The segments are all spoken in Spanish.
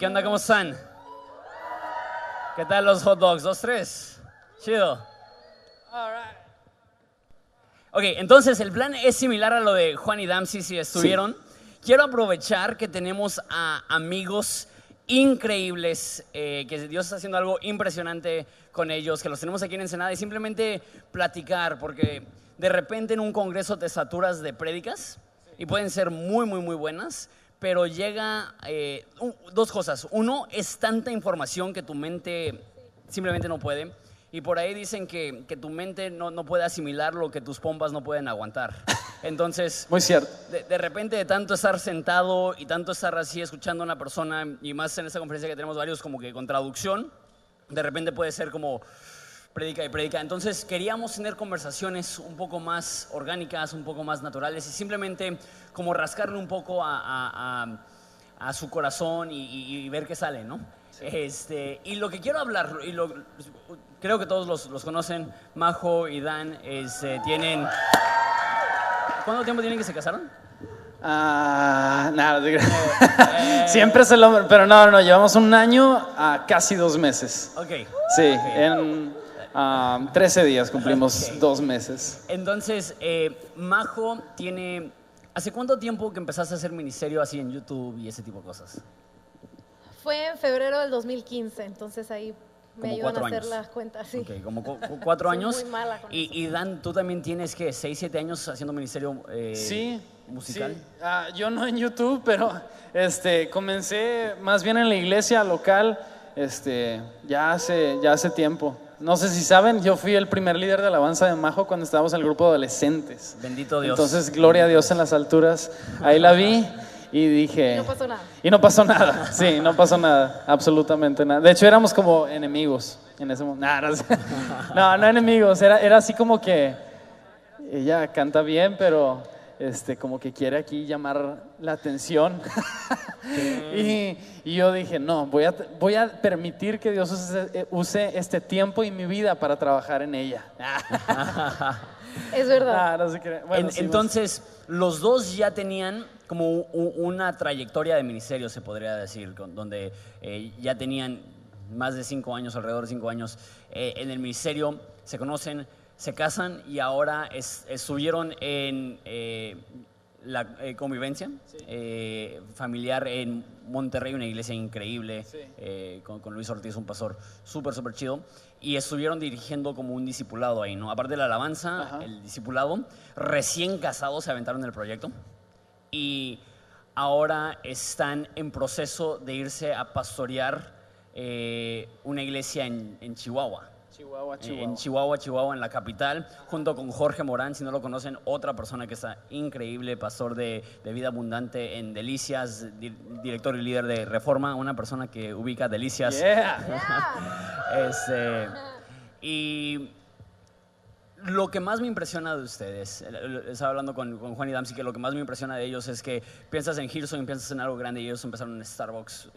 ¿Qué onda? ¿Cómo están? ¿Qué tal los hot dogs? ¿2, 3? Chido. Ok, entonces el plan es similar a lo de Juan y Damsi si estuvieron. Sí. Quiero aprovechar que tenemos a amigos increíbles, que Dios está haciendo algo impresionante con ellos, que los tenemos aquí en Ensenada y simplemente platicar, porque de repente en un congreso te saturas de prédicas y pueden ser muy, muy, muy buenas, pero llega dos cosas. Uno, es tanta información que tu mente simplemente no puede. Y por ahí dicen que tu mente no puede asimilar lo que tus pompas no pueden aguantar. Entonces, muy cierto. De repente, de tanto estar sentado y tanto estar así escuchando a una persona, y más en esta conferencia que tenemos varios como que con traducción, de repente puede ser como predica y predica. Entonces, queríamos tener conversaciones un poco más orgánicas, un poco más naturales y simplemente como rascarle un poco a su corazón y ver qué sale, ¿no? Sí. Y lo que quiero hablar, creo que todos los conocen, Majo y Dan, tienen... ¿Cuánto tiempo tienen que se casaron? Nada, siempre es el hombre, pero no, llevamos 1 año a casi 2 meses. Ok. Sí, okay. En 13 días cumplimos okay. 2 meses. Entonces, Majo tiene... ¿Hace cuánto tiempo que empezaste a hacer ministerio así en YouTube y ese tipo de cosas? Fue en febrero del 2015, entonces ahí me ayudan a hacer las cuentas. Sí. Okay, como 4 años. Soy muy mala con eso. Y Dan, tú también tienes, ¿qué? 6, 7 años haciendo ministerio sí, musical. Sí. Yo no en YouTube, pero comencé más bien en la iglesia local ya hace tiempo. No sé si saben, yo fui el primer líder de alabanza de Majo cuando estábamos en el grupo de adolescentes. Bendito Dios. Entonces, gloria a Dios en las alturas. Ahí la vi. Y dije... Y no pasó nada. Y no pasó nada, sí, no pasó nada, absolutamente nada. De hecho, éramos como enemigos en ese momento. No enemigos, era así como que ella canta bien, pero como que quiere aquí llamar la atención. y yo dije, no, voy a permitir que Dios use este tiempo y mi vida para trabajar en ella. Es verdad. No se bueno, entonces, los dos ya tenían como una trayectoria de ministerio, se podría decir, donde ya tenían más de 5 años, alrededor de 5 años en el ministerio, se conocen, se casan y ahora estuvieron en la convivencia familiar en Monterrey, una iglesia increíble, sí. Con Luis Ortiz, un pastor súper chido, y estuvieron dirigiendo como un discipulado ahí, ¿no? Aparte de la alabanza, ajá, el discipulado, recién casados se aventaron el proyecto y ahora están en proceso de irse a pastorear una iglesia en Chihuahua. En Chihuahua, en la capital, junto con Jorge Morán, si no lo conocen, otra persona que está increíble, pastor de vida abundante en Delicias, director y líder de Reforma, una persona que ubica Delicias. Y lo que más me impresiona de ustedes, estaba hablando con Juan y Damsi, que lo que más me impresiona de ellos es que piensas en Hillsong y piensas en algo grande y ellos empezaron en Starbucks,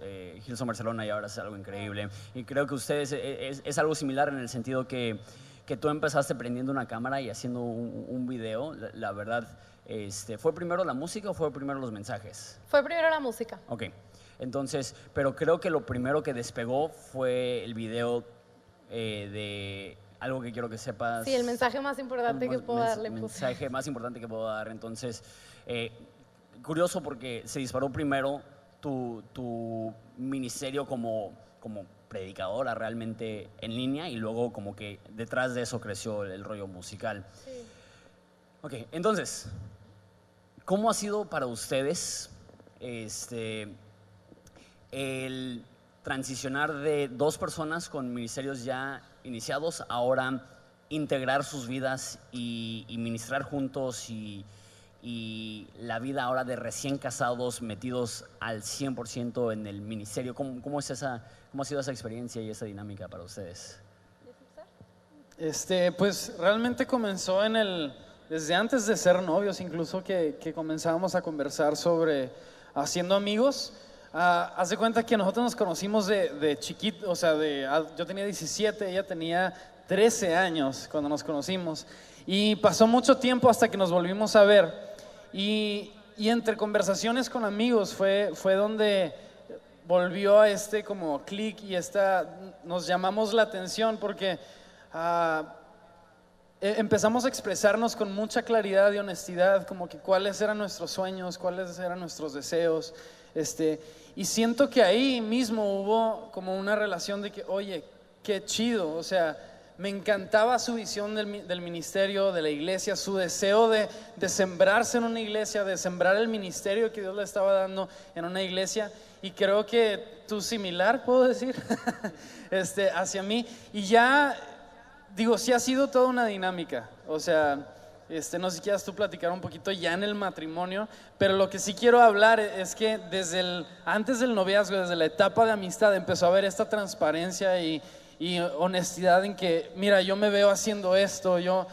Hillsong Barcelona, y ahora es algo increíble. Y creo que ustedes es algo similar en el sentido que tú empezaste prendiendo una cámara y haciendo un video. La verdad, ¿fue primero la música o fue primero los mensajes? Fue primero la música. Ok, entonces, pero creo que lo primero que despegó fue el video de... Algo que quiero que sepas. Sí, el mensaje más importante que puedo darle. El mensaje más importante que puedo dar. Entonces, curioso porque se disparó primero tu ministerio como predicadora realmente en línea y luego como que detrás de eso creció el rollo musical. Sí. Ok, entonces, ¿cómo ha sido para ustedes el transicionar de 2 personas con ministerios ya iniciados, ahora integrar sus vidas y ministrar juntos y la vida ahora de recién casados metidos al 100% en el ministerio? ¿Cómo ha sido esa experiencia y esa dinámica para ustedes? Pues realmente comenzó desde antes de ser novios, incluso que comenzábamos a conversar sobre haciendo amigos. Haz de cuenta que nosotros nos conocimos de chiquito, o sea, yo tenía 17, ella tenía 13 años cuando nos conocimos y pasó mucho tiempo hasta que nos volvimos a ver y entre conversaciones con amigos fue donde volvió a este como clic y nos llamamos la atención porque empezamos a expresarnos con mucha claridad y honestidad, como que cuáles eran nuestros sueños, cuáles eran nuestros deseos, y siento que ahí mismo hubo como una relación de que, oye, qué chido, o sea, me encantaba su visión del ministerio, de la iglesia, su deseo de sembrarse en una iglesia, de sembrar el ministerio que Dios le estaba dando en una iglesia, y creo que tú similar, puedo decir, hacia mí, y ya, digo, sí ha sido toda una dinámica, o sea, no sé si quieras tú platicar un poquito ya en el matrimonio, pero lo que sí quiero hablar es que antes del noviazgo, desde la etapa de amistad, empezó a haber esta transparencia y honestidad en que, mira, yo me veo haciendo esto, yo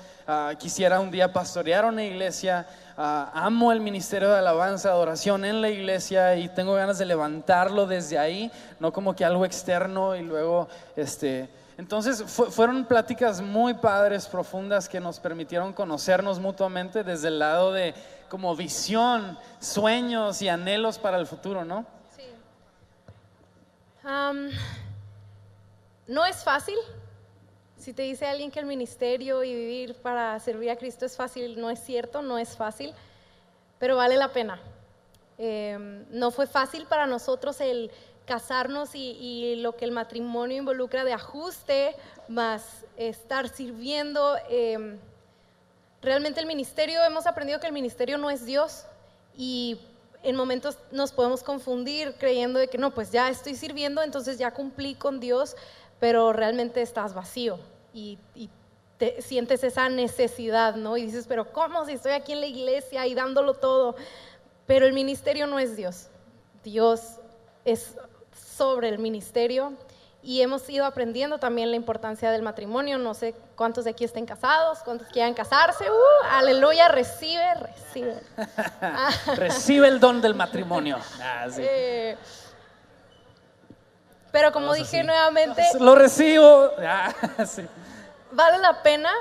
quisiera un día pastorear una iglesia, amo el ministerio de alabanza, adoración en la iglesia y tengo ganas de levantarlo desde ahí, no como que algo externo y luego, entonces fueron pláticas muy padres, profundas, que nos permitieron conocernos mutuamente desde el lado de como visión, sueños y anhelos para el futuro, ¿no? Sí. No es fácil. Si te dice alguien que el ministerio y vivir para servir a Cristo es fácil, no es cierto, no es fácil, pero vale la pena. No fue fácil para nosotros el casarnos y lo que el matrimonio involucra de ajuste, más estar sirviendo. Realmente el ministerio, hemos aprendido que el ministerio no es Dios, y en momentos nos podemos confundir creyendo de que no, pues ya estoy sirviendo, entonces ya cumplí con Dios, pero realmente estás vacío y te sientes esa necesidad, ¿no? Y dices, pero ¿cómo si estoy aquí en la iglesia y dándolo todo? Pero el ministerio no es Dios. Dios es sobre el ministerio, y hemos ido aprendiendo también la importancia del matrimonio. No sé cuántos de aquí estén casados, cuántos quieran casarse. Aleluya, recibe. Recibe el don del matrimonio. Sí. Pero como dije nuevamente, lo recibo. Sí. Vale la pena,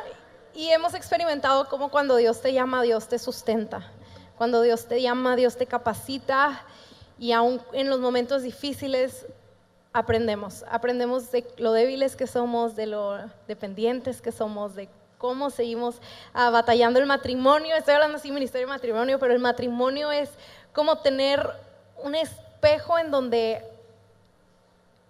y hemos experimentado como cuando Dios te llama, Dios te sustenta. Cuando Dios te llama, Dios te capacita, y aún en los momentos difíciles aprendemos de lo débiles que somos, de lo dependientes que somos, de cómo seguimos batallando el matrimonio. Estoy hablando así, ministerio de matrimonio, pero el matrimonio es como tener un espejo en donde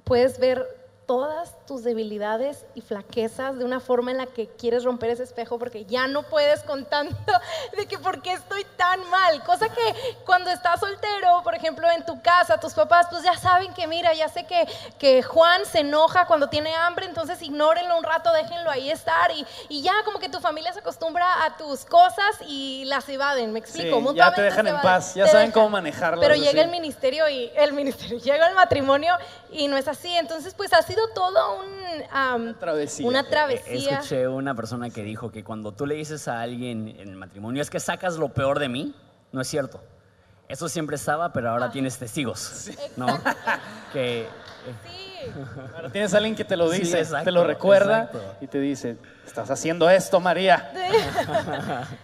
puedes ver todas tus debilidades y flaquezas de una forma en la que quieres romper ese espejo, porque ya no puedes con tanto de que por qué estoy tan mal. Cosa que cuando estás soltero, por ejemplo, en tu casa, tus papás pues ya saben que, mira, ya sé que Juan se enoja cuando tiene hambre, entonces ignórenlo un rato, déjenlo ahí estar, y ya como que tu familia se acostumbra a tus cosas y las evaden, ¿me explico? Sí, ya te dejan en paz, ya saben cómo manejarlas. Pero llega el ministerio llega el matrimonio y no es así. Entonces pues ha sido todo una travesía. Escuché una persona que dijo que cuando tú le dices a alguien en el matrimonio, es que sacas lo peor de mí, no es cierto. Eso siempre estaba, pero ahora tienes testigos, ¿no? Sí. Ahora tienes a alguien que te lo dice, sí, exacto, te lo recuerda, exacto. Y te dice, estás haciendo esto, María.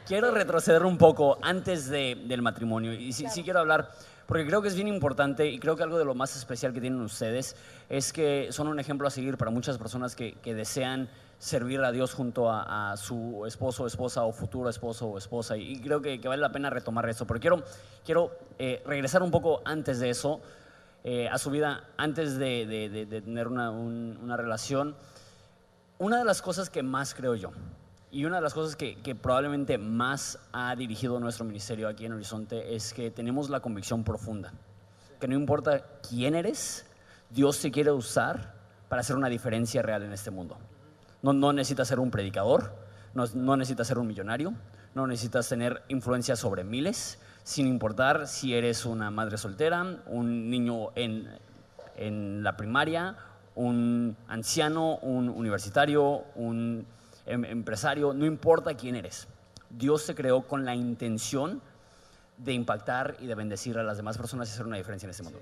Quiero retroceder un poco antes del matrimonio, y sí quiero hablar, porque creo que es bien importante, y creo que algo de lo más especial que tienen ustedes es que son un ejemplo a seguir para muchas personas que desean servir a Dios junto a su esposo o esposa, o futuro esposo o esposa, y creo que vale la pena retomar eso. Pero quiero regresar un poco antes de eso, a su vida, antes de tener una relación. Una de las cosas que más creo yo, y una de las cosas que probablemente más ha dirigido nuestro ministerio aquí en Horizonte, es que tenemos la convicción profunda que no importa quién eres, Dios te quiere usar para hacer una diferencia real en este mundo. No necesitas ser un predicador, no necesitas ser un millonario, no necesitas tener influencia sobre miles, sin importar si eres una madre soltera, un niño en la primaria, un anciano, un universitario, un empresario, no importa quién eres. Dios te creó con la intención de impactar y de bendecir a las demás personas y hacer una diferencia en este mundo.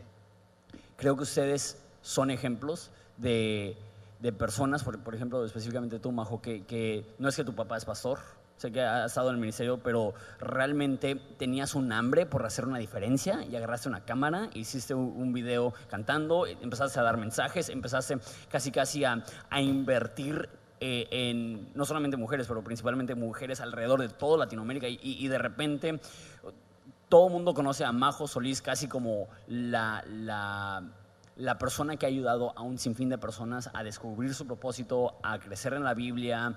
Creo que ustedes son ejemplos de de personas, por ejemplo, específicamente tú, Majo, que no es que tu papá es pastor, sé que has estado en el ministerio, pero realmente tenías un hambre por hacer una diferencia y agarraste una cámara, hiciste un video cantando, empezaste a dar mensajes, empezaste casi a invertir en no solamente mujeres, pero principalmente mujeres alrededor de toda Latinoamérica y de repente todo el mundo conoce a Majo Solís casi como la persona que ha ayudado a un sinfín de personas a descubrir su propósito, a crecer en la Biblia.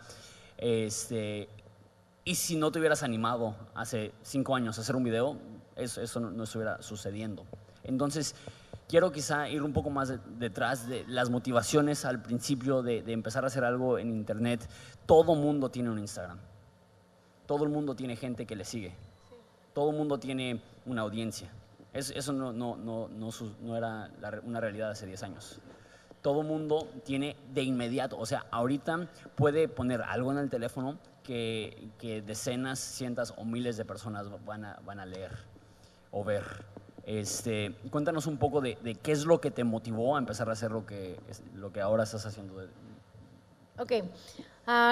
Y si no te hubieras animado hace 5 años a hacer un video, eso no estuviera sucediendo. Entonces, quiero quizá ir un poco más detrás de las motivaciones al principio de empezar a hacer algo en internet. Todo mundo tiene un Instagram. Todo el mundo tiene gente que le sigue. Todo el mundo tiene una audiencia. Eso no era una realidad hace 10 años. Todo el mundo tiene de inmediato, o sea, ahorita puede poner algo en el teléfono que decenas, cientos o miles de personas van a leer o ver. Cuéntanos un poco de qué es lo que te motivó a empezar a hacer lo que ahora estás haciendo. Ok,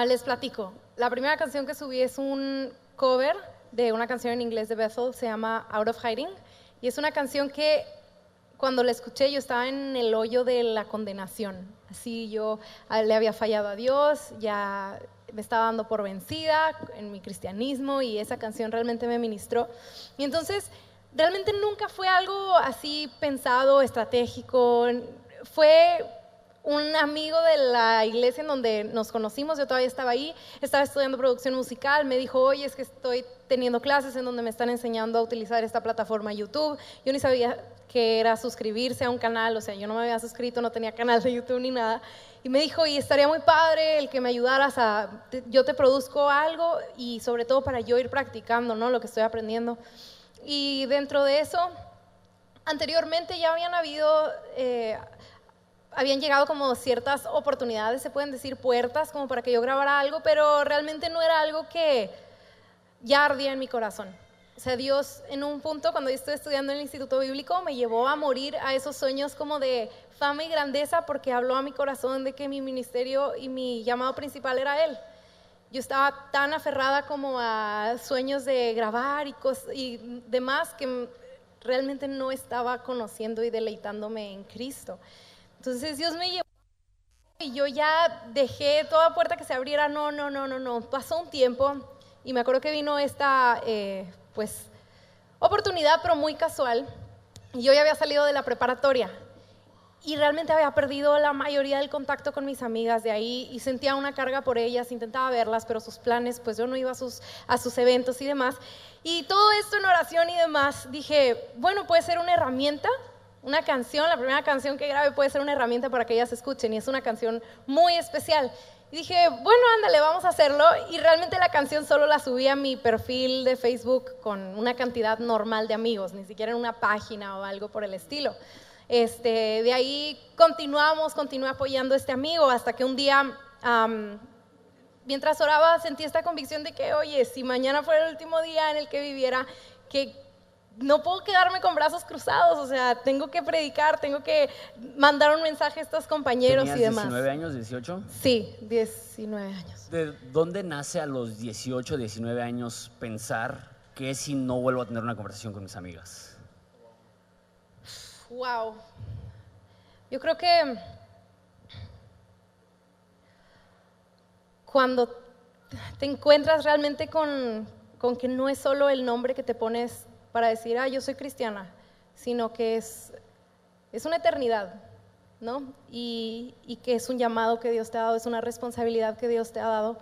les platico. La primera canción que subí es un cover de una canción en inglés de Bethel, se llama Out of Hiding, y es una canción que cuando la escuché yo estaba en el hoyo de la condenación. Así yo le había fallado a Dios, ya me estaba dando por vencida en mi cristianismo y esa canción realmente me ministró. Y entonces realmente nunca fue algo así pensado, estratégico. Fue un amigo de la iglesia en donde nos conocimos, yo todavía estaba ahí, estaba estudiando producción musical, me dijo, oye, es que estoy teniendo clases en donde me están enseñando a utilizar esta plataforma YouTube. Yo ni sabía que era suscribirse a un canal, o sea, yo no me había suscrito, no tenía canal de YouTube ni nada. Y me dijo, y estaría muy padre el que me ayudaras yo te produzco algo y sobre todo para yo ir practicando, ¿no? Lo que estoy aprendiendo. Y dentro de eso, anteriormente ya habían llegado como ciertas oportunidades, se pueden decir puertas, como para que yo grabara algo, pero realmente no era algo que ya ardía en mi corazón. O sea, Dios en un punto, cuando yo estuve estudiando en el Instituto Bíblico, me llevó a morir a esos sueños como de fama y grandeza, porque habló a mi corazón de que mi ministerio y mi llamado principal era Él. Yo estaba tan aferrada como a sueños de grabar y demás, que realmente no estaba conociendo y deleitándome en Cristo. Entonces Dios me llevó y yo ya dejé toda puerta que se abriera. No. Pasó un tiempo y me acuerdo que vino esta oportunidad, pero muy casual. Y yo ya había salido de la preparatoria y realmente había perdido la mayoría del contacto con mis amigas de ahí y sentía una carga por ellas, intentaba verlas, pero sus planes, pues yo no iba a sus eventos y demás. Y todo esto en oración y demás, dije, bueno, puede ser una herramienta. Una canción, la primera canción que grabe puede ser una herramienta para que ellas escuchen y es una canción muy especial. Y dije, bueno, ándale, vamos a hacerlo. Y realmente la canción solo la subí a mi perfil de Facebook con una cantidad normal de amigos, ni siquiera en una página o algo por el estilo. De ahí continué apoyando a este amigo hasta que un día, mientras oraba, sentí esta convicción de que, oye, si mañana fuera el último día en el que viviera, que no puedo quedarme con brazos cruzados, o sea, tengo que predicar, tengo que mandar un mensaje a estos compañeros y demás. ¿Tenías 19 años, 18? Sí, 19 años. ¿De dónde nace a los 18, 19 años pensar que si no vuelvo a tener una conversación con mis amigas? Wow. Yo creo que cuando te encuentras realmente con que no es solo el nombre que te pones para decir, yo soy cristiana, sino que es una eternidad, ¿no? Y que es un llamado que Dios te ha dado, es una responsabilidad que Dios te ha dado,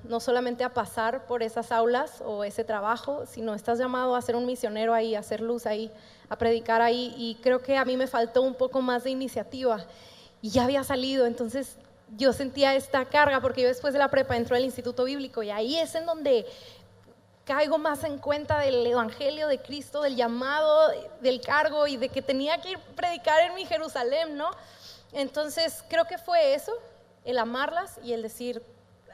no solamente a pasar por esas aulas o ese trabajo, sino estás llamado a ser un misionero ahí, a hacer luz ahí, a predicar ahí, y creo que a mí me faltó un poco más de iniciativa, y ya había salido, entonces yo sentía esta carga, porque yo después de la prepa entré al Instituto Bíblico, y ahí es en donde caigo más en cuenta del evangelio de Cristo, del llamado, del cargo y de que tenía que ir a predicar en mi Jerusalén, ¿no? Entonces creo que fue eso, el amarlas y el decir,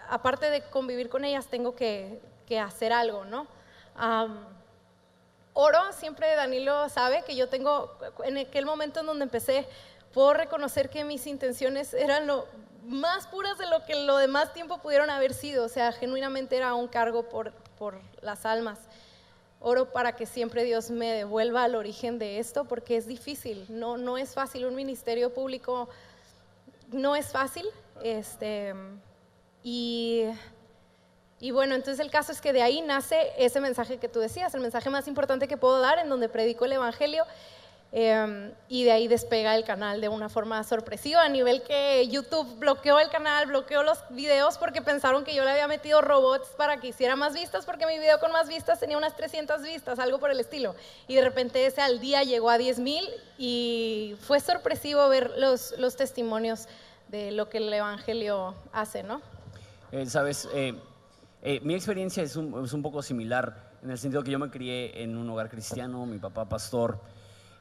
aparte de convivir con ellas, tengo que hacer algo, ¿no? Oro, siempre Danilo sabe que yo tengo, en aquel momento en donde empecé, puedo reconocer que mis intenciones eran lo más puras de lo que lo demás tiempo pudieron haber sido. O sea, genuinamente era un cargo por las almas. Oro para que siempre Dios me devuelva al origen de esto, porque es difícil, no es fácil. Un ministerio público no es fácil. Y bueno, entonces el caso es que de ahí nace ese mensaje que tú decías, el mensaje más importante que puedo dar, en donde predico el evangelio. Y de ahí despega el canal de una forma sorpresiva, a nivel que YouTube bloqueó el canal, bloqueó los videos porque pensaron que yo le había metido robots para que hiciera más vistas, porque mi video con más vistas tenía unas 300 vistas, algo por el estilo, y de repente ese al día llegó a 10,000 y fue sorpresivo ver los testimonios de lo que el evangelio hace, ¿no? Sabes, mi experiencia es un poco similar, en el sentido que yo me crié en un hogar cristiano, mi papá pastor.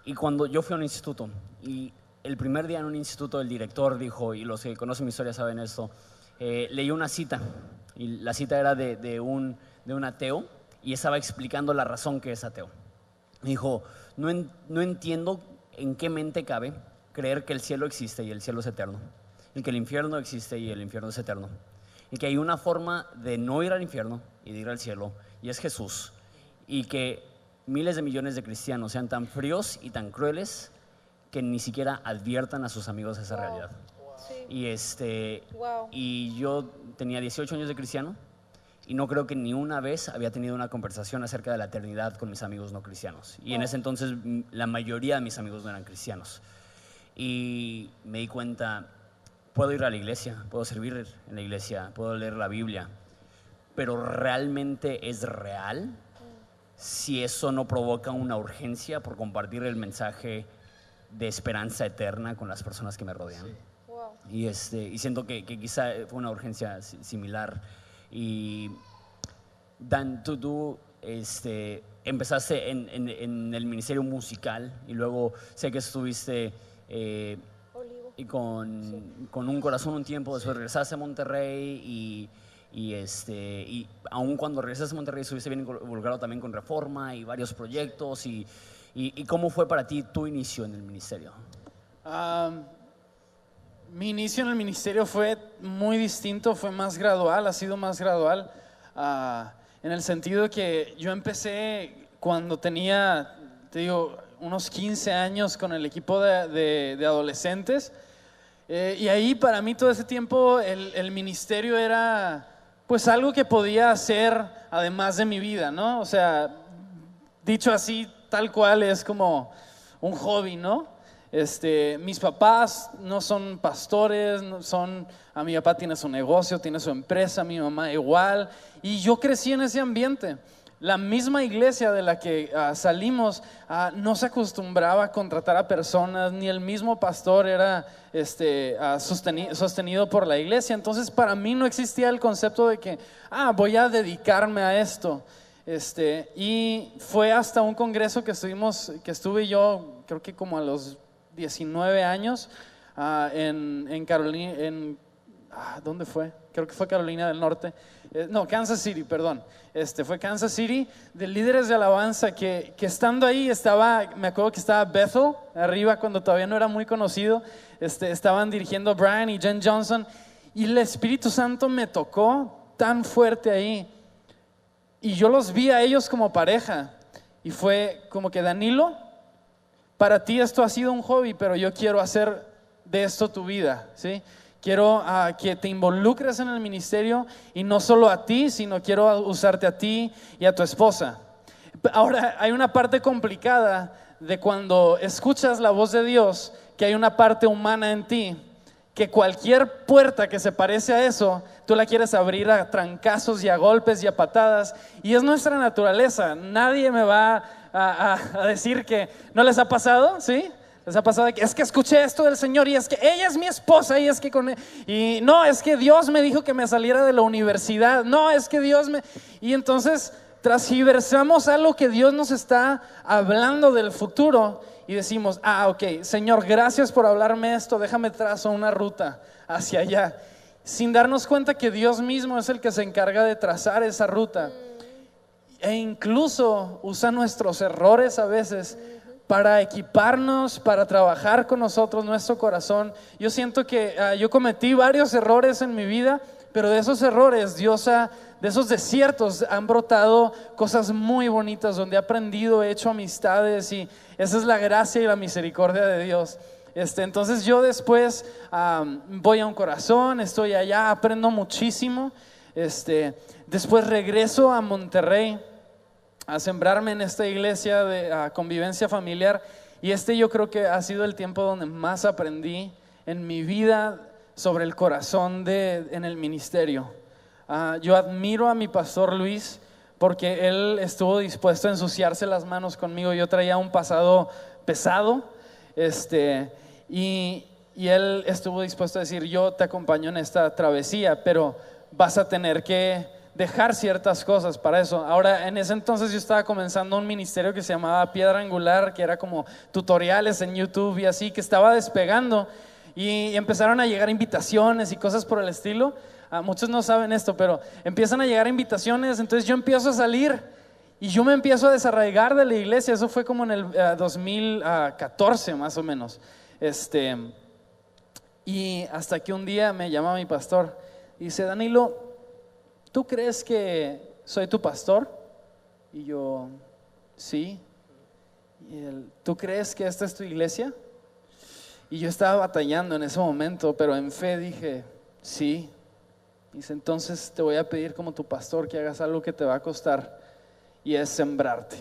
Y cuando yo fui a un instituto, y el primer día en un instituto el director dijo, y los que conocen mi historia saben esto, leí una cita, y la cita era de un ateo, y estaba explicando la razón que es ateo. Me dijo, no entiendo en qué mente cabe creer que el cielo existe y el cielo es eterno, y que el infierno existe y el infierno es eterno, y que hay una forma de no ir al infierno y de ir al cielo, y es Jesús, y que miles de millones de cristianos sean tan fríos y tan crueles que ni siquiera adviertan a sus amigos esa realidad. Sí. Y yo tenía 18 años de cristiano y no creo que ni una vez había tenido una conversación acerca de la eternidad con mis amigos no cristianos. Y en ese entonces la mayoría de mis amigos no eran cristianos. Y me di cuenta, puedo ir a la iglesia, puedo servir en la iglesia, puedo leer la Biblia, pero ¿realmente es real? Si eso no provoca una urgencia por compartir el mensaje de esperanza eterna con las personas que me rodean. Sí. Wow. Y siento que quizá fue una urgencia similar. Y Dan, tú empezaste en el ministerio musical y luego sé que estuviste y con un corazón un tiempo, después regresaste a Monterrey y aun cuando regresaste a Monterrey estuviste bien involucrado también con Reforma y varios proyectos. ¿Y cómo fue para ti tu inicio en el ministerio? Mi inicio en el ministerio fue muy distinto, fue más gradual, ha sido más gradual, en el sentido de que yo empecé cuando tenía, te digo, unos 15 años con el equipo de adolescentes, y ahí para mí todo ese tiempo el ministerio era pues algo que podía hacer además de mi vida, ¿no? O sea, dicho así, tal cual, es como un hobby, ¿no? Mis papás no son pastores, a mi papá tiene su negocio, tiene su empresa, mi mamá igual, y yo crecí en ese ambiente. La misma iglesia de la que salimos no se acostumbraba a contratar a personas, ni el mismo pastor era sostenido por la iglesia. Entonces para mí no existía el concepto de que voy a dedicarme a esto. Y fue hasta un congreso que estuve yo, creo que como a los 19 años, en Carolina, ¿dónde fue? Creo que fue Carolina del Norte. No, Kansas City, perdón. Fue Kansas City, de líderes de alabanza que estando ahí me acuerdo que estaba Bethel arriba cuando todavía no era muy conocido. Estaban dirigiendo Brian y Jen Johnson, y el Espíritu Santo me tocó tan fuerte ahí, y yo los vi a ellos como pareja, y fue como que: Danilo, para ti esto ha sido un hobby, pero yo quiero hacer de esto tu vida, ¿sí? Quiero que te involucres en el ministerio, y no solo a ti, sino quiero usarte a ti y a tu esposa. Ahora, hay una parte complicada de cuando escuchas la voz de Dios, que hay una parte humana en ti, que cualquier puerta que se parece a eso, tú la quieres abrir a trancazos y a golpes y a patadas, y es nuestra naturaleza. Nadie me va a decir que no les ha pasado, ¿sí? ¿Les ha pasado que es que escuché esto del Señor y es que ella es mi esposa y es que y no, es que Dios me dijo que me saliera de la universidad, no, es que Dios me... Y entonces transgiversamos algo que Dios nos está hablando del futuro y decimos: ok, Señor, gracias por hablarme esto, déjame trazo una ruta hacia allá, sin darnos cuenta que Dios mismo es el que se encarga de trazar esa ruta, e incluso usa nuestros errores a veces para equiparnos, para trabajar con nosotros, nuestro corazón. Yo siento que yo cometí varios errores en mi vida, pero de esos errores, de esos desiertos han brotado cosas muy bonitas, donde he aprendido, he hecho amistades, y esa es la gracia y la misericordia de Dios. Entonces yo después voy a un corazón, estoy allá, aprendo muchísimo. Después regreso a Monterrey a sembrarme en esta iglesia de convivencia familiar, y yo creo que ha sido el tiempo donde más aprendí en mi vida sobre el corazón en el ministerio. Yo admiro a mi pastor Luis porque él estuvo dispuesto a ensuciarse las manos conmigo. Yo traía un pasado pesado, y él estuvo dispuesto a decir: yo te acompaño en esta travesía, pero vas a tener que dejar ciertas cosas para eso. Ahora, en ese entonces yo estaba comenzando un ministerio que se llamaba Piedra Angular, que era como tutoriales en YouTube y así, que estaba despegando, y empezaron a llegar invitaciones y cosas por el estilo. Muchos no saben esto, pero empiezan a llegar invitaciones, entonces yo empiezo a salir y yo me empiezo a desarraigar de la iglesia. Eso fue como en el 2014 más o menos. Y hasta que un día me llama mi pastor y dice: Danilo, ¿tú crees que soy tu pastor? Y yo: sí. Y él: ¿tú crees que esta es tu iglesia? Y yo estaba batallando en ese momento, pero en fe dije: sí. Dice: entonces te voy a pedir como tu pastor que hagas algo que te va a costar, y es sembrarte.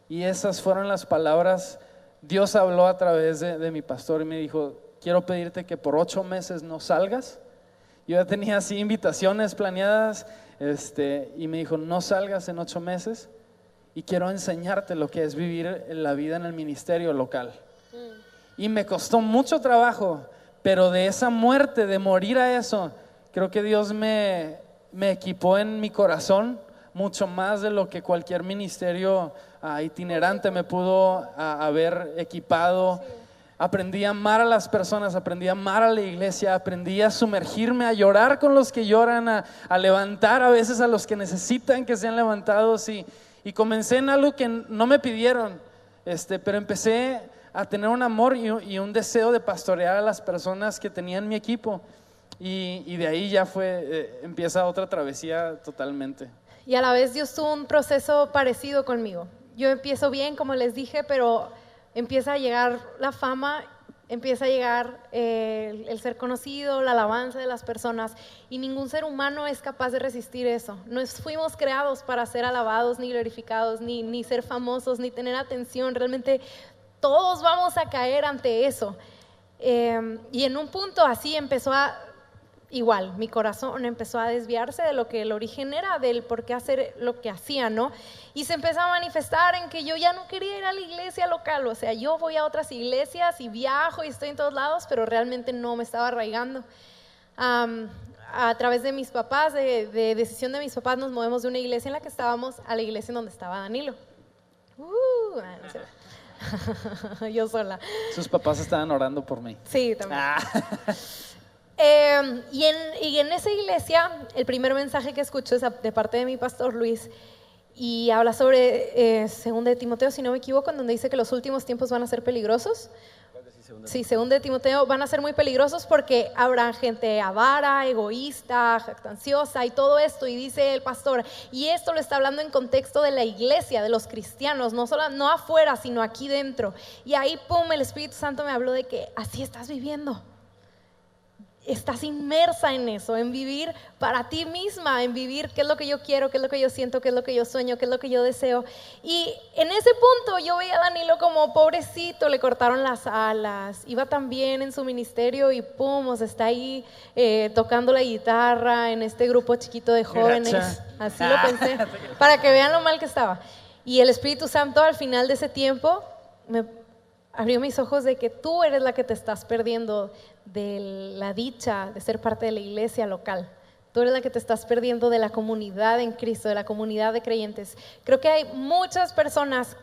Y esas fueron las palabras. Dios habló a través de mi pastor y me dijo: quiero pedirte que por 8 meses no salgas. Yo ya tenía así invitaciones planeadas, y me dijo: no salgas en 8 meses, y quiero enseñarte lo que es vivir la vida en el ministerio local. Y me costó mucho trabajo, pero de esa muerte, de morir a eso, creo que Dios me equipó en mi corazón mucho más de lo que cualquier ministerio itinerante me pudo haber equipado. Sí. Aprendí a amar a las personas, aprendí a amar a la iglesia, aprendí a sumergirme, a llorar con los que lloran, a levantar a veces a los que necesitan que sean levantados, y comencé en algo que no me pidieron, pero empecé a tener un amor y un deseo de pastorear a las personas que tenían mi equipo, y de ahí ya empieza otra travesía totalmente. Y a la vez Dios tuvo un proceso parecido conmigo. Yo empiezo bien, como les dije, pero empieza a llegar la fama, empieza a llegar el ser conocido, la alabanza de las personas, y ningún ser humano es capaz de resistir eso. No fuimos creados para ser alabados, ni glorificados, ni ser famosos, ni tener atención. Realmente todos vamos a caer ante eso. Y en un punto así igual, mi corazón empezó a desviarse de lo que el origen era, del por qué hacer lo que hacía, ¿no? Y se empezó a manifestar en que yo ya no quería ir a la iglesia local. O sea, yo voy a otras iglesias y viajo y estoy en todos lados, pero realmente no me estaba arraigando. A través de mis papás, de decisión de mis papás, nos movemos de una iglesia en la que estábamos a la iglesia en donde estaba Danilo. No sé. Yo sola. Sus papás estaban orando por mí. Sí, también. Y en esa iglesia, el primer mensaje que escucho es de parte de mi pastor Luis, y habla sobre 2 de Timoteo, si no me equivoco, en donde dice que los últimos tiempos van a ser peligrosos. Sí, 2 de Timoteo, van a ser muy peligrosos porque habrá gente avara, egoísta, jactanciosa y todo esto. Y dice el pastor, y esto lo está hablando en contexto de la iglesia, de los cristianos, no afuera, sino aquí dentro. Y ahí, pum, el Espíritu Santo me habló de que así estás viviendo. Estás inmersa en eso, en vivir para ti misma, en vivir qué es lo que yo quiero, qué es lo que yo siento, qué es lo que yo sueño, qué es lo que yo deseo. Y en ese punto yo veía a Danilo como pobrecito, le cortaron las alas, iba tan bien en su ministerio y pum, o sea, está ahí tocando la guitarra en este grupo chiquito de jóvenes. Así lo pensé, para que vean lo mal que estaba. Y el Espíritu Santo al final de ese tiempo me abrió mis ojos de que tú eres la que te estás perdiendo de la dicha de ser parte de la iglesia local. Tú eres la que te estás perdiendo de la comunidad en Cristo, de la comunidad de creyentes. Creo que hay muchas personas,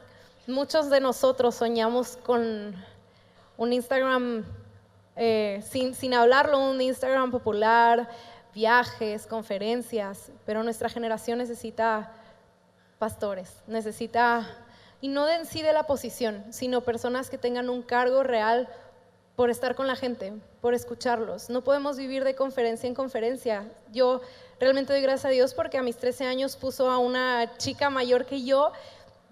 muchos de nosotros soñamos con un Instagram, sin hablarlo, un Instagram popular, viajes, conferencias, pero nuestra generación necesita pastores, necesita Y no de en sí de la posición, sino personas que tengan un cargo real por estar con la gente, por escucharlos. No podemos vivir de conferencia en conferencia. Yo realmente doy gracias a Dios porque a mis 13 años puso a una chica mayor que yo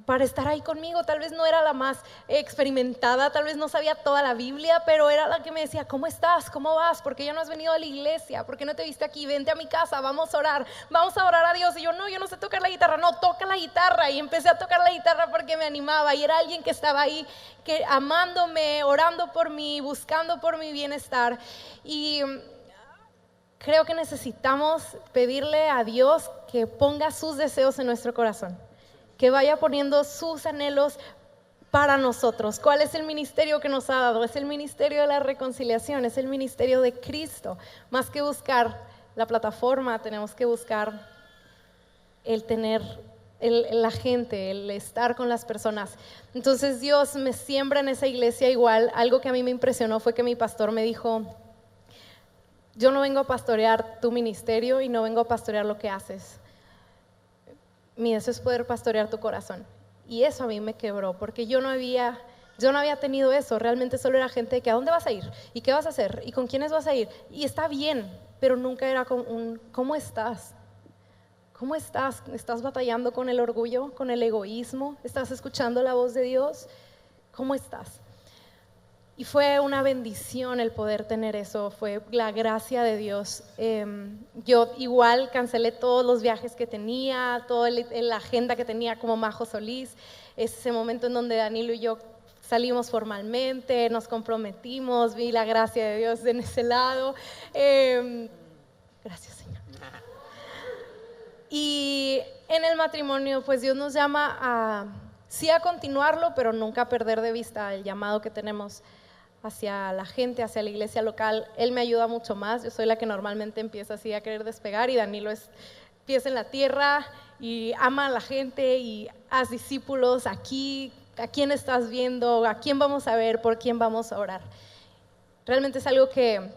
para estar ahí conmigo. Tal vez no era la más experimentada, tal vez no sabía toda la Biblia, pero era la que me decía, ¿cómo estás? ¿Cómo vas? ¿Por qué ya no has venido a la iglesia? ¿Por qué no te viste aquí? Vente a mi casa, vamos a orar a Dios. Y yo no sé tocar la guitarra. No, toca la guitarra. Y empecé a tocar la guitarra porque me animaba y era alguien que estaba ahí, que amándome, orando por mí, buscando por mi bienestar. Y creo que necesitamos pedirle a Dios que ponga sus deseos en nuestro corazón, que vaya poniendo sus anhelos para nosotros. ¿Cuál es el ministerio que nos ha dado? Es el ministerio de la reconciliación, es el ministerio de Cristo. Más que buscar la plataforma, tenemos que buscar el tener la gente, el estar con las personas. Entonces Dios me siembra en esa iglesia igual. Algo que a mí me impresionó fue que mi pastor me dijo, yo no vengo a pastorear tu ministerio y no vengo a pastorear lo que haces. Mi deseo es poder pastorear tu corazón. Y eso a mí me quebró, porque yo no había tenido eso. Realmente solo era gente de que ¿a dónde vas a ir? ¿Y qué vas a hacer? ¿Y con quiénes vas a ir? Y está bien, pero nunca era con ¿cómo estás? ¿Cómo estás? ¿Estás batallando con el orgullo, con el egoísmo? ¿Estás escuchando la voz de Dios? ¿Cómo estás? Y fue una bendición el poder tener eso, fue la gracia de Dios. Yo igual cancelé todos los viajes que tenía, toda la agenda que tenía como Majo Solís. Ese momento en donde Danilo y yo salimos formalmente, nos comprometimos, vi la gracia de Dios en ese lado. Gracias, Señor. Y en el matrimonio, pues Dios nos llama sí a continuarlo, pero nunca perder de vista el llamado que tenemos hacia la gente, hacia la iglesia local. Él me ayuda mucho más. Yo soy la que normalmente empieza así a querer despegar y Danilo es pies en la tierra y ama a la gente y haz discípulos aquí. ¿A quién estás viendo? ¿A quién vamos a ver? ¿Por quién vamos a orar? Realmente es algo que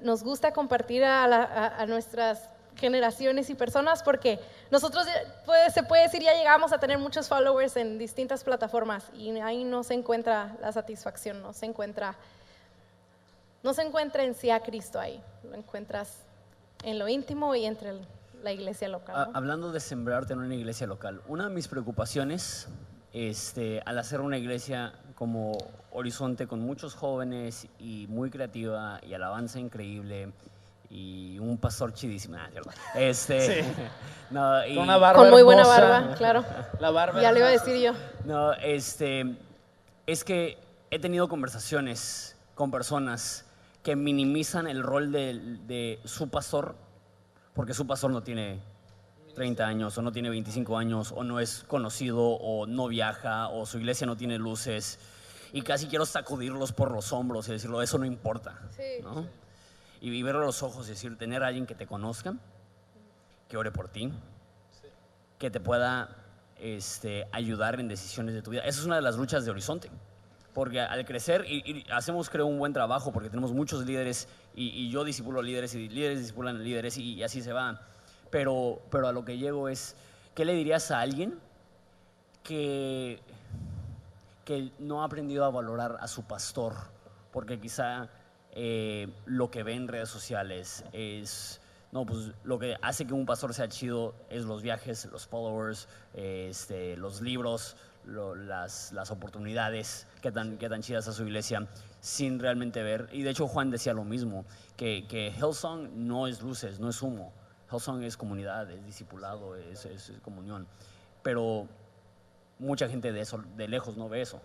nos gusta compartir a nuestras generaciones y personas, porque nosotros se puede decir ya llegamos a tener muchos followers en distintas plataformas y ahí no se encuentra la satisfacción, no se encuentra en sí a Cristo ahí, lo encuentras en lo íntimo y entre la iglesia local, ¿no? Hablando de sembrarte en una iglesia local, una de mis preocupaciones al hacer una iglesia como Horizonte con muchos jóvenes y muy creativa y alabanza increíble y un pastor chidísimo. Sí. No, y, con una barba con muy buena hermosa. barba, claro. La barba Ya le iba a hermosa. decir yo. no, es que he tenido conversaciones con personas que minimizan el rol de su pastor, porque su pastor no tiene 30 años o no tiene 25 años o no es conocido o no viaja o su iglesia no tiene luces, y casi quiero sacudirlos por los hombros y decirlo, eso no importa, Sí. ¿no? Y verlo a los ojos y decir, tener a alguien que te conozca, que ore por ti, que te pueda ayudar en decisiones de tu vida. Esa es una de las luchas de Horizonte, porque al crecer, y hacemos creo un buen trabajo, porque tenemos muchos líderes, y yo discipulo a líderes, y líderes discipulan a líderes, y así se va. Pero a lo que llego es, ¿qué le dirías a alguien que no ha aprendido a valorar a su pastor? Porque quizá lo que ve en redes sociales es, no, pues lo que hace que un pastor sea chido es los viajes, los followers, los libros, las oportunidades que tan chidas a su iglesia, sin realmente ver. Y de hecho Juan decía lo mismo, que Hillsong no es luces, no es humo. Hillsong es comunidad, es discipulado, es comunión. Pero mucha gente de lejos no ve eso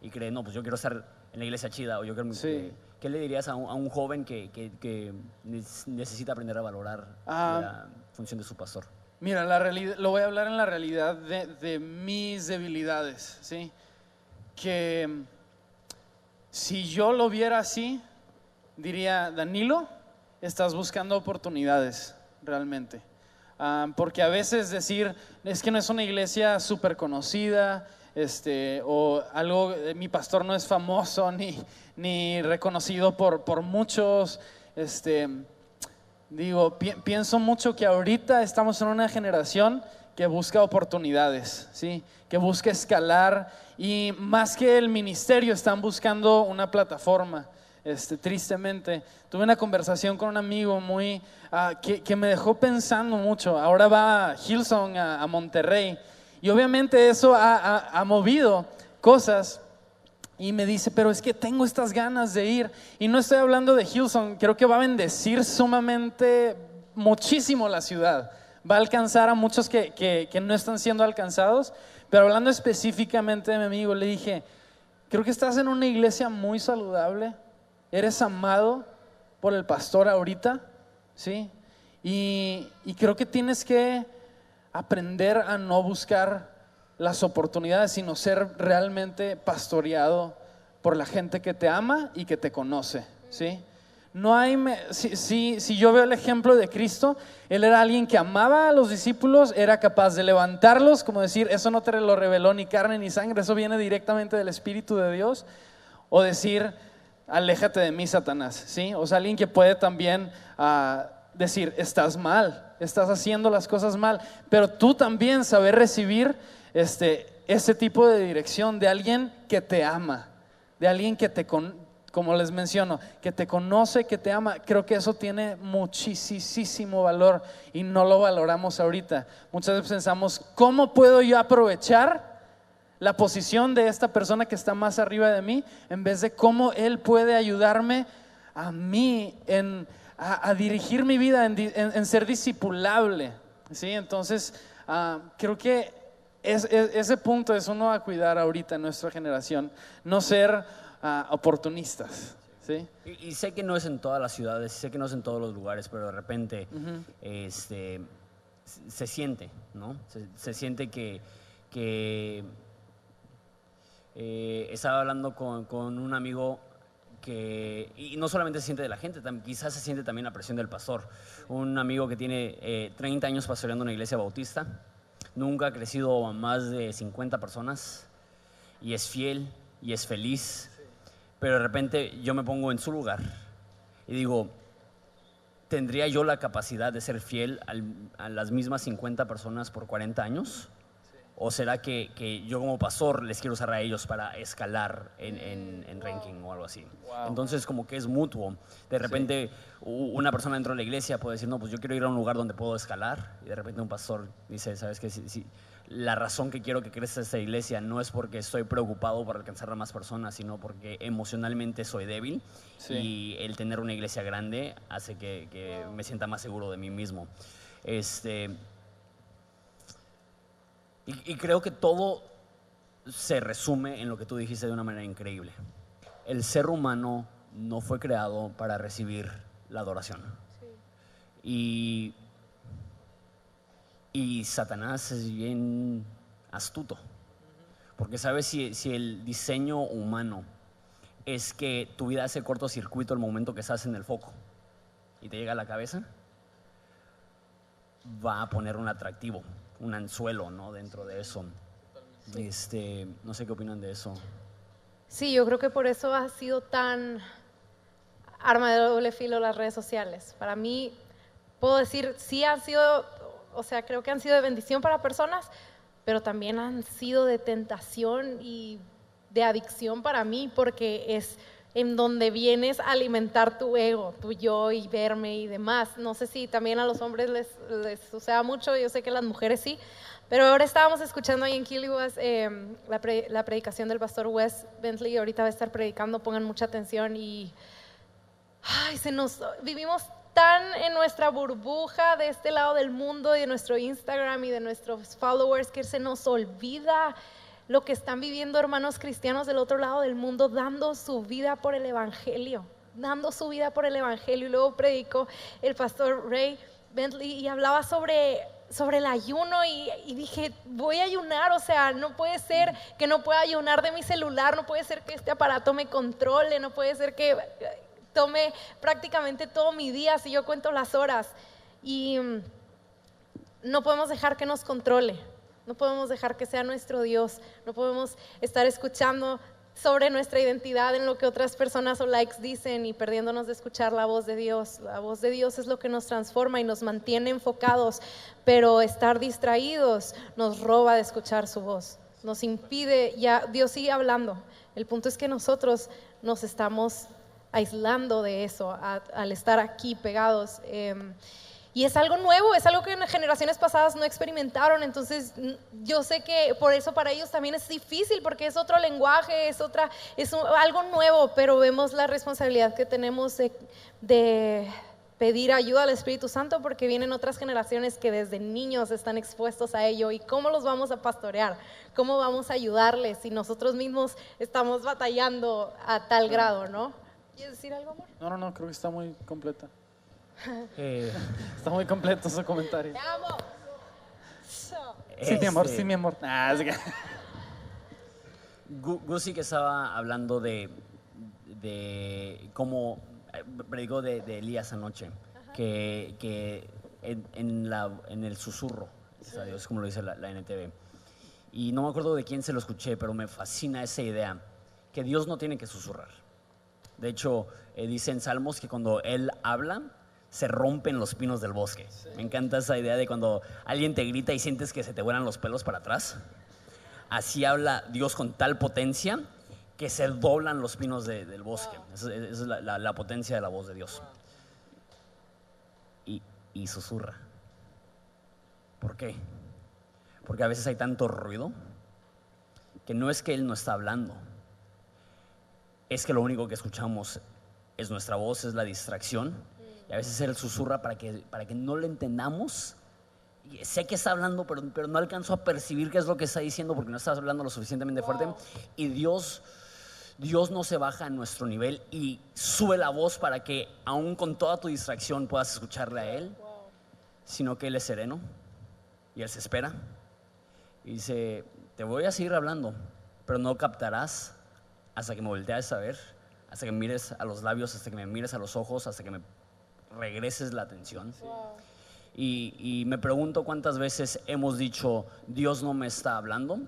y cree, no, pues yo quiero estar en la iglesia chida, o yo quiero... Sí. ¿Qué le dirías a un joven que necesita aprender a valorar la función de su pastor? Mira, la realidad, lo voy a hablar en la realidad de mis debilidades, ¿sí? Que si yo lo viera así, diría, Danilo, estás buscando oportunidades realmente. Porque a veces decir, es que no es una iglesia súper conocida, o algo, mi pastor no es famoso ni reconocido por muchos, pienso mucho que ahorita estamos en una generación que busca oportunidades, ¿sí? Que busca escalar, y más que el ministerio están buscando una plataforma. Tristemente, tuve una conversación con un amigo que me dejó pensando mucho. Ahora va a Hillsong, a Monterrey, y obviamente eso ha movido cosas. Y me dice, pero es que tengo estas ganas de ir. Y no estoy hablando de Hillsong, creo que va a bendecir sumamente muchísimo la ciudad. Va a alcanzar a muchos que no están siendo alcanzados. Pero hablando específicamente de mi amigo, le dije, creo que estás en una iglesia muy saludable. Eres amado por el pastor ahorita, ¿sí? Y creo que tienes que aprender a no buscar las oportunidades, sino ser realmente pastoreado por la gente que te ama y que te conoce, ¿sí? No hay, si yo veo el ejemplo de Cristo, Él era alguien que amaba a los discípulos, era capaz de levantarlos, como decir, eso no te lo reveló ni carne ni sangre, eso viene directamente del Espíritu de Dios, o decir, aléjate de mí, Satanás, ¿sí? O sea, alguien que puede también decir, estás mal, estás haciendo las cosas mal, pero tú también saber recibir ese tipo de dirección de alguien que te ama, de alguien que como les menciono, que te conoce, que te ama. Creo que eso tiene muchísimo valor y no lo valoramos ahorita. Muchas veces pensamos, ¿cómo puedo yo aprovechar la posición de esta persona que está más arriba de mí, en vez de cómo Él puede ayudarme a mí a dirigir mi vida, en ser discipulable, ¿sí? Entonces, creo que ese punto es uno a cuidar ahorita en nuestra generación, no ser oportunistas, ¿sí? Y sé que no es en todas las ciudades, sé que no es en todos los lugares, pero de repente se siente, ¿no? Se siente que estaba hablando con un amigo y no solamente se siente de la gente, quizás se siente también la presión del pastor. Un amigo que tiene 30 años pastoreando una iglesia bautista, nunca ha crecido a más de 50 personas y es fiel y es feliz, pero de repente yo me pongo en su lugar y digo, ¿tendría yo la capacidad de ser fiel a las mismas 50 personas por 40 años? ¿O será que yo como pastor les quiero usar a ellos para escalar en ranking o algo así? Wow. Entonces como que es mutuo. De repente una persona dentro de la iglesia puede decir, no, pues yo quiero ir a un lugar donde puedo escalar. Y de repente un pastor dice, ¿sabes qué? Si la razón que quiero que crezca esta iglesia no es porque estoy preocupado por alcanzar a más personas, sino porque emocionalmente soy débil. Sí. Y el tener una iglesia grande hace que me sienta más seguro de mí mismo. Y creo que todo se resume en lo que tú dijiste de una manera increíble. El ser humano no fue creado para recibir la adoración. Sí. Y Satanás es bien astuto. Porque sabes, si el diseño humano es que tu vida hace cortocircuito el momento que estás en el foco y te llega a la cabeza, va a poner un atractivo, un anzuelo, ¿no? Dentro de eso. No sé qué opinan de eso. Sí, yo creo que por eso ha sido tan arma de doble filo las redes sociales. Para mí, puedo decir, sí han sido, o sea, creo que han sido de bendición para personas, pero también han sido de tentación y de adicción para mí, porque es en donde vienes a alimentar tu ego, tu yo y verme y demás. No sé si también a los hombres les suceda mucho, yo sé que a las mujeres sí, pero ahora estábamos escuchando ahí en Killywas la predicación del pastor Wes Bentley, ahorita va a estar predicando, pongan mucha atención y vivimos tan en nuestra burbuja de este lado del mundo y de nuestro Instagram y de nuestros followers que se nos olvida lo que están viviendo hermanos cristianos del otro lado del mundo, dando su vida por el evangelio, y luego predicó el pastor Ray Bentley y hablaba sobre el ayuno y dije, voy a ayunar, o sea, no puede ser que no pueda ayunar de mi celular, no puede ser que este aparato me controle, no puede ser que tome prácticamente todo mi día si yo cuento las horas, y no podemos dejar que nos controle. No podemos dejar que sea nuestro Dios, no podemos estar escuchando sobre nuestra identidad en lo que otras personas o likes dicen y perdiéndonos de escuchar la voz de Dios. La voz de Dios es lo que nos transforma y nos mantiene enfocados, pero estar distraídos nos roba de escuchar su voz, nos impide, ya Dios sigue hablando. El punto es que nosotros nos estamos aislando de eso al estar aquí pegados. Y es algo nuevo, es algo que en generaciones pasadas no experimentaron, entonces yo sé que por eso para ellos también es difícil, porque es otro lenguaje, algo nuevo, pero vemos la responsabilidad que tenemos de pedir ayuda al Espíritu Santo, porque vienen otras generaciones que desde niños están expuestos a ello. ¿Y cómo los vamos a pastorear? ¿Cómo vamos a ayudarles si nosotros mismos estamos batallando a tal grado, no? ¿Quieres decir algo, amor? No, creo que está muy completa. Eh, Está muy completo su comentario. Te amo. Sí, mi amor. Así que... Gusi, que estaba hablando de cómo predicó de Elías anoche, que en el susurro, es como lo dice la NTV. Y no me acuerdo de quién se lo escuché, pero me fascina esa idea, que Dios no tiene que susurrar. De hecho, dice en Salmos que cuando Él habla, se rompen los pinos del bosque. Sí. Me encanta esa idea de cuando alguien te grita y sientes que se te vuelan los pelos para atrás. Así habla Dios con tal potencia que se doblan los pinos del bosque. Esa es la potencia de la voz de Dios. Y susurra. ¿Por qué? Porque a veces hay tanto ruido que no es que Él no está hablando, es que lo único que escuchamos es nuestra voz, es la distracción. Y a veces Él susurra para que no lo entendamos. Y sé que está hablando, pero no alcanzo a percibir qué es lo que está diciendo porque no está hablando lo suficientemente fuerte. Y Dios no se baja a nuestro nivel y sube la voz para que aún con toda tu distracción puedas escucharle a Él, sino que Él es sereno y Él se espera. Y dice, te voy a seguir hablando, pero no captarás hasta que me voltees a ver, hasta que me mires a los labios, hasta que me mires a los ojos, hasta que me regreses la atención. Wow. Y me pregunto cuántas veces hemos dicho Dios no me está hablando,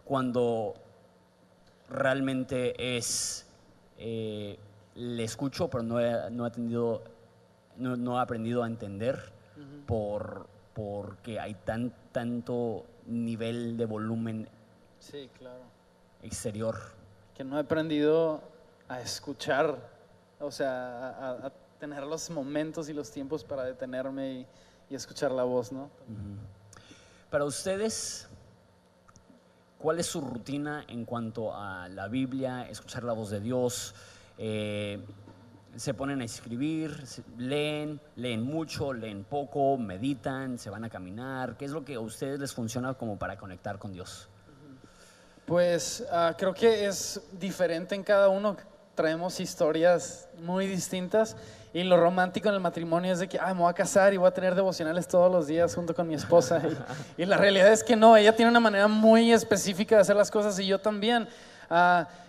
cuando realmente es le escucho, pero no he aprendido a entender porque hay tanto nivel de volumen, sí, claro, exterior, que no he aprendido a escuchar, o sea, a tener los momentos y los tiempos para detenerme y escuchar la voz, ¿no? Para ustedes, ¿cuál es su rutina en cuanto a la Biblia, escuchar la voz de Dios? ¿Se ponen a escribir, leen mucho, leen poco, meditan, se van a caminar? ¿Qué es lo que a ustedes les funciona como para conectar con Dios? Pues creo que es diferente en cada uno. Traemos historias muy distintas y lo romántico en el matrimonio es de que me voy a casar y voy a tener devocionales todos los días junto con mi esposa y la realidad es que no, ella tiene una manera muy específica de hacer las cosas y yo también.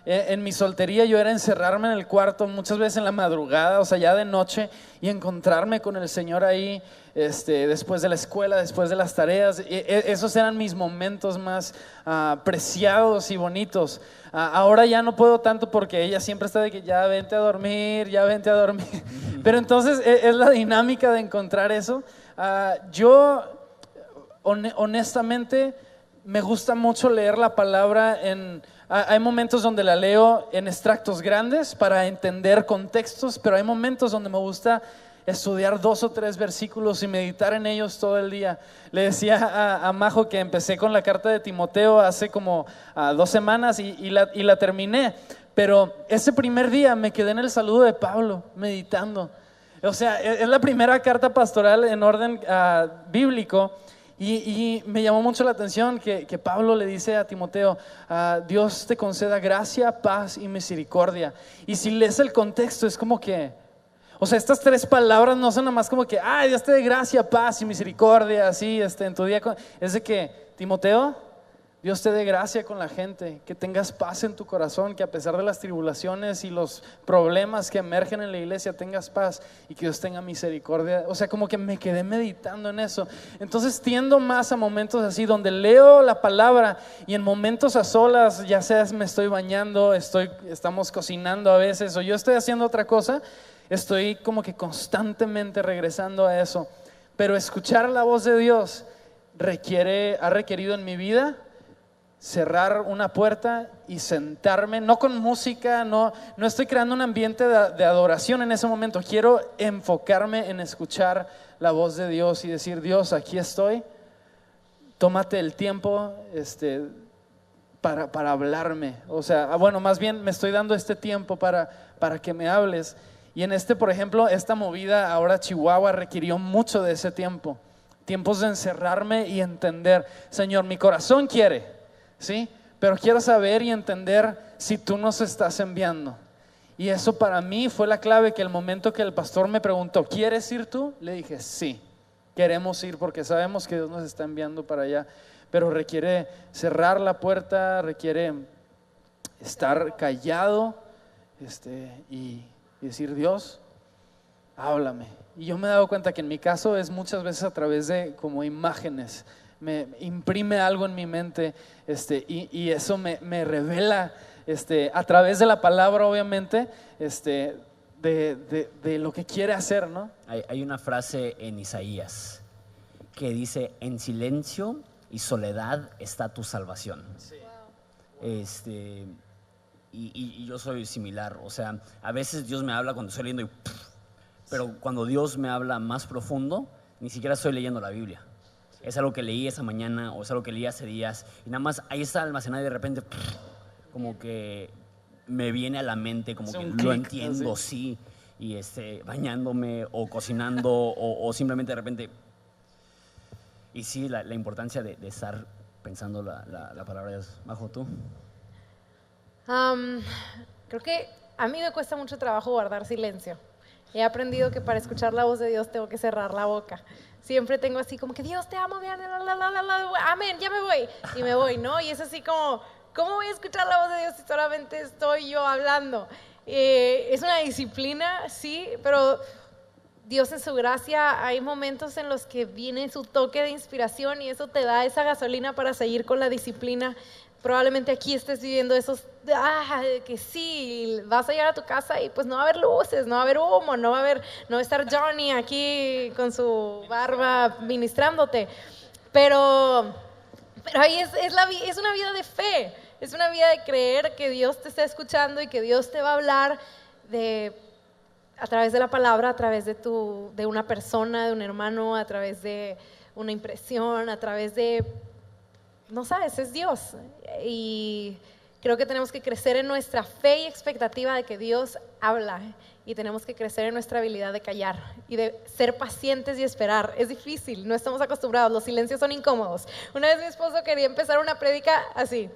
En mi soltería yo era encerrarme en el cuarto muchas veces en la madrugada, o sea ya de noche, y encontrarme con el Señor ahí después de la escuela, después de las tareas. Esos eran mis momentos más preciados y bonitos. Ahora ya no puedo tanto porque ella siempre está de que ya vente a dormir, pero entonces es la dinámica de encontrar eso. Yo honestamente me gusta mucho leer la palabra hay momentos donde la leo en extractos grandes para entender contextos, pero hay momentos donde me gusta estudiar 2 o 3 versículos y meditar en ellos todo el día. Le decía a Majo que empecé con la carta de Timoteo hace como 2 semanas y la terminé, pero ese primer día me quedé en el saludo de Pablo meditando. O sea, es la primera carta pastoral en orden bíblico. Y me llamó mucho la atención que Pablo le dice a Timoteo, Dios te conceda gracia, paz y misericordia. Y si lees el contexto es como que, o sea, estas 3 palabras no son nada más como que, Dios te dé gracia, paz y misericordia, así, en tu día. Es de que, Timoteo, Dios te dé gracia con la gente, que tengas paz en tu corazón, que a pesar de las tribulaciones y los problemas que emergen en la iglesia tengas paz y que Dios tenga misericordia. O sea, como que me quedé meditando en eso. Entonces tiendo más a momentos así donde leo la palabra y en momentos a solas, ya sea me estoy bañando, estamos cocinando a veces o yo estoy haciendo otra cosa, estoy como que constantemente regresando a eso. Pero escuchar la voz de Dios ha requerido en mi vida cerrar una puerta y sentarme, no con música, no estoy creando un ambiente de adoración en ese momento. Quiero enfocarme en escuchar la voz de Dios y decir: Dios, aquí estoy, tómate el tiempo para hablarme. O sea, bueno, más bien me estoy dando este tiempo para que me hables. Y en por ejemplo, esta movida ahora Chihuahua requirió mucho de ese tiempo. Tiempos de encerrarme y entender: Señor, mi corazón quiere, ¿sí? Pero quiero saber y entender si tú nos estás enviando. Y eso para mí fue la clave, que el momento que el pastor me preguntó: ¿quieres ir tú? Le dije: sí, queremos ir porque sabemos que Dios nos está enviando para allá. Pero requiere cerrar la puerta, requiere estar callado y decir: Dios, háblame. Y yo me he dado cuenta que en mi caso es muchas veces a través de como imágenes. Me imprime algo en mi mente y eso me revela a través de la palabra, obviamente, de lo que quiere hacer, ¿no? Hay una frase en Isaías que dice: en silencio y soledad está tu salvación. Sí. Y yo soy similar. O sea, a veces Dios me habla cuando estoy leyendo pero cuando Dios me habla más profundo, ni siquiera estoy leyendo la Biblia. Es algo que leí esa mañana o es algo que leí hace días y nada más ahí está almacenado y de repente como que me viene a la mente, como que lo entiendo, sí. Y bañándome o cocinando o simplemente de repente. Y sí, la importancia de estar pensando la palabra de Dios. Majo, ¿tú? Creo que a mí me cuesta mucho trabajo guardar silencio. He aprendido que para escuchar la voz de Dios tengo que cerrar la boca. Siempre tengo así como que: Dios, te amo, amén, ya me voy. Y me voy, ¿no? Y es así como, ¿cómo voy a escuchar la voz de Dios si solamente estoy yo hablando? Es una disciplina, sí, pero Dios en su gracia hay momentos en los que viene su toque de inspiración y eso te da esa gasolina para seguir con la disciplina. Probablemente aquí estés viviendo esos, que sí, vas a llegar a tu casa y pues no va a haber luces, no va a haber humo, no va a estar Johnny aquí con su barba ministrándote. Pero ahí es una vida de fe, es una vida de creer que Dios te está escuchando y que Dios te va a hablar a través de la palabra, a través de una persona, de un hermano, a través de una impresión, a través de... No sabes, es Dios. Y creo que tenemos que crecer en nuestra fe y expectativa de que Dios habla. Y tenemos que crecer en nuestra habilidad de callar y de ser pacientes y esperar. Es difícil, no estamos acostumbrados, los silencios son incómodos. Una vez mi esposo quería empezar una prédica así.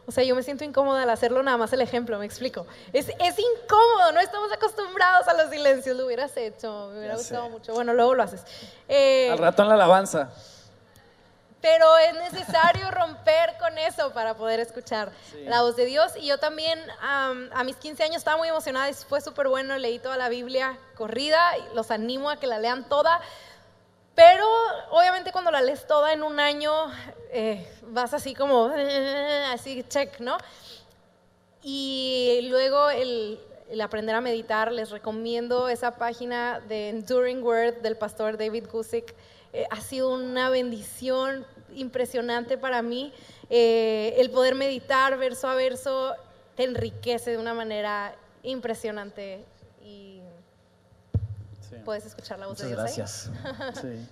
O sea, yo me siento incómoda al hacerlo, nada más el ejemplo, me explico. Es incómodo, no estamos acostumbrados a los silencios. Lo hubieras hecho, me hubiera gustado mucho. Bueno, luego lo haces. Al rato en la alabanza. Pero es necesario romper con eso para poder escuchar la voz de Dios. Y yo también a mis 15 años estaba muy emocionada y fue súper bueno. Leí toda la Biblia corrida y los animo a que la lean toda. Pero obviamente cuando la lees toda en un año vas así como, así check, ¿no? Y luego el aprender a meditar, les recomiendo esa página de Enduring Word del pastor David Guzik. Ha sido una bendición impresionante para mí. El poder meditar verso a verso te enriquece de una manera impresionante y puedes escuchar la voz de Dios. Gracias. Sí.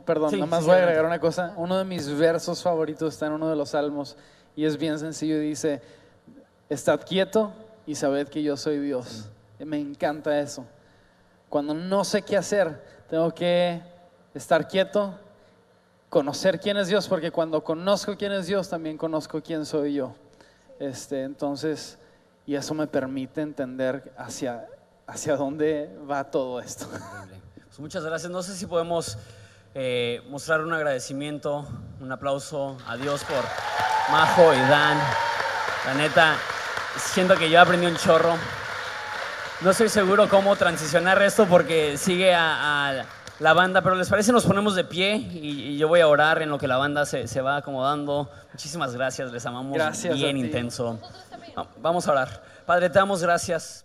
Perdón, nada más voy a agregar una cosa. Uno de mis versos favoritos está en uno de los salmos y es bien sencillo. Dice: estad quieto y sabed que yo soy Dios. Me encanta eso. Cuando no sé qué hacer, tengo que estar quieto, conocer quién es Dios, porque cuando conozco quién es Dios, también conozco quién soy yo. Entonces, y eso me permite entender hacia dónde va todo esto. Pues muchas gracias. No sé si podemos mostrar un agradecimiento, un aplauso a Dios por Majo y Dan. La neta, siento que yo aprendí un chorro. No estoy seguro cómo transicionar esto porque sigue a la banda, pero ¿les parece? Nos ponemos de pie y yo voy a orar en lo que la banda se va acomodando. Muchísimas gracias, les amamos Gracias bien a ti. intenso. Vamos a orar. Padre, te damos gracias